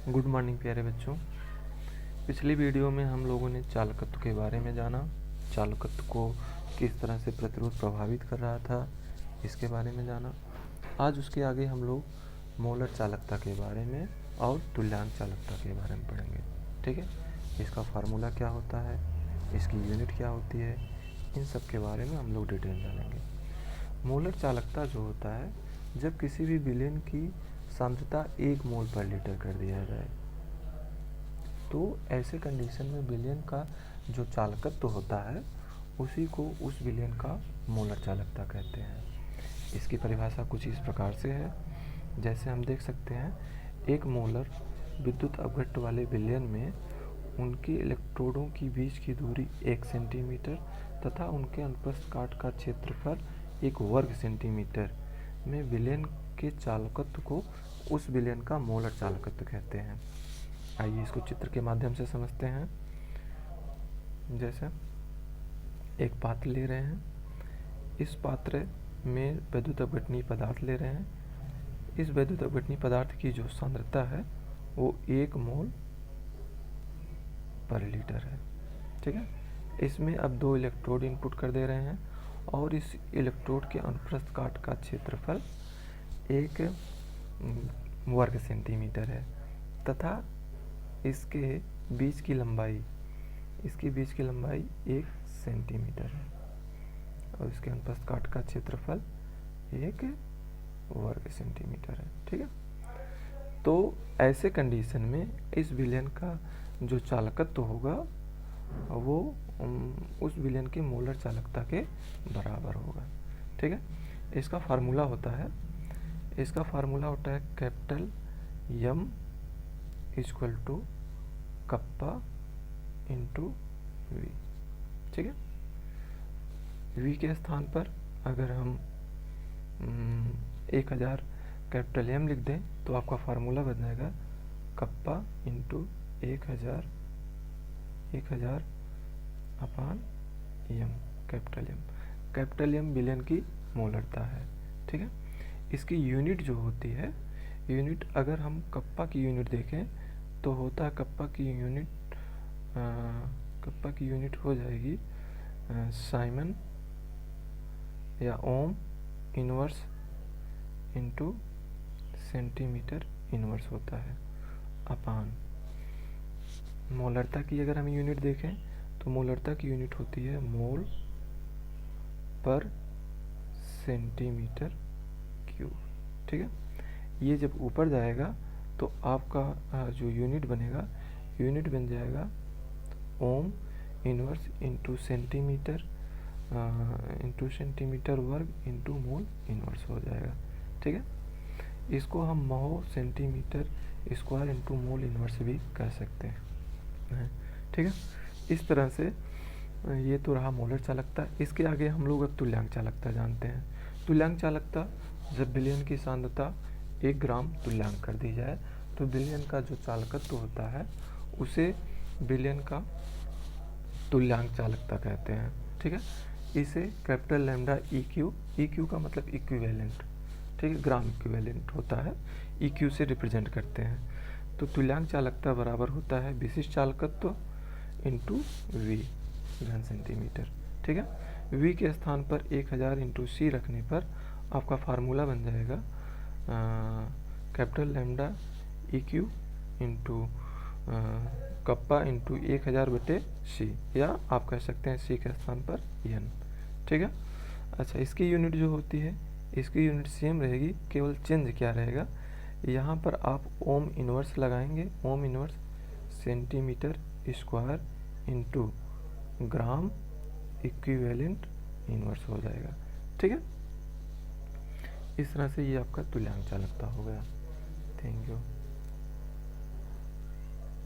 Good morning प्यारे बच्चों। पिछली वीडियो में हम लोगों ने चालकत्व के बारे में जाना। चालकत्व को किस तरह से प्रतिरोध प्रभावित कर रहा था, इसके बारे में जाना। आज उसके आगे हम लोग मोलर चालकता के बारे में और तुल्यांक चालकता के बारे में पढ़ेंगे। ठीक है, इसका फार्मूला क्या होता है, इसकी यूनिट क्या होती है, इन सब के बारे में हम लोग डिटेल जानेंगे। मोलर चालकता जो होता है, जब किसी भी विलेन की सांद्रता 1 मोल पर लीटर कर दिया जाए, तो ऐसे कंडीशन में विलेन का जो चालकत्व होता है उसी को उस विलेन का मोलर चालकता कहते हैं। इसकी परिभाषा कुछ इस प्रकार से है, जैसे हम देख सकते हैं, 1 मोलर विद्युत अपघट्ट वाले विलेन में उनके इलेक्ट्रोडों की बीच की दूरी 1 सेंटीमीटर तथा उनके अनुप्रस्थ काट का क्षेत्रफल 1 वर्ग सेंटीमीटर में विलेन के चालकत्व को उस विलेन का मोलर चालकत्व कहते हैं। आइए इसको चित्र के माध्यम से समझते हैं। जैसे एक पात्र ले रहे हैं, इस पात्र में वैद्युत अपघटनीय पदार्थ ले रहे हैं। इस वैद्युत अपघटनीय पदार्थ की जो सांद्रता है वो 1 मोल पर लीटर है। ठीक है, इसमें अब 2 इलेक्ट्रोड इनपुट कर दे रहे हैं और इस इलेक्ट्रोड के अनुप्रस्थ काट का क्षेत्रफल 1 वर्ग सेंटीमीटर है तथा इसके बीच की लंबाई 1 सेंटीमीटर है और इसके अनुप्रस्थ काट का क्षेत्रफल 1 वर्ग सेंटीमीटर है। ठीक है, तो ऐसे कंडीशन में इस विलेन का जो चालकत्व होगा वो उस विलेन के मोलर चालकता के बराबर होगा। ठीक है, इसका फार्मूला होता है capital M equal to kappa into V। ठीक है, V के स्थान पर अगर हम 1000 कैपिटल M लिख दें तो आपका फार्मूला बन जाएगा कप्पा इंटू 1000 अपान M। कैपिटल M विलेन की मोलरता है। ठीक है, इसकी यूनिट जो होती है, यूनिट अगर हम कप्पा की यूनिट देखें तो होता है कप्पा की यूनिट हो जाएगी साइमन या ओम इनवर्स इंटू सेंटीमीटर इनवर्स होता है अपान। मोलरता की अगर हम यूनिट देखें तो मोलरता की यूनिट होती है मोल पर सेंटीमीटर क्यूब। ठीक है, ये जब ऊपर जाएगा तो आपका जो यूनिट बनेगा, यूनिट बन जाएगा ओम इनवर्स इंटू सेंटीमीटर वर्ग इंटू मोल इनवर्स हो जाएगा। ठीक है, इसको हम mho centimetre square into mole inverse भी कह सकते हैं। ठीक है, इस तरह से ये तो रहा मोलर चालकता। इसके आगे हम लोग अब तुल्यांक चालकता जानते हैं। तुल्यांक चालकता, जब विलेन की सांद्रता 1 ग्राम तुल्यांक कर दी जाए तो विलेन का जो चालकत्व होता है उसे विलेन का तुल्यांक चालकता कहते हैं। ठीक है, इसे कैपिटल लैम्डा EQ का मतलब इक्विवेलेंट, ठीक है, ग्राम इक्विवेलेंट होता है, EQ से रिप्रेजेंट करते हैं। तो तुल्यांक चालकता बराबर होता है विशिष्ट चालकत्व इंटू V घन सेंटीमीटर। ठीक है, V के स्थान पर 1000 इंटू C रखने पर आपका फार्मूला बन जाएगा capital lambda EQ into kappa into 1000 बटे C, या आप कह सकते हैं C के स्थान पर N। ठीक है, अच्छा, इसकी यूनिट जो होती है, इसकी यूनिट सेम रहेगी, केवल चेंज क्या रहेगा, यहाँ पर आप ओम इनवर्स लगाएंगे, ohm inverse centimetre square into gram equivalent inverse हो जाएगा। ठीक है, इस तरह से ये आपका तुल्यांक चालकता हो गया। Thank you.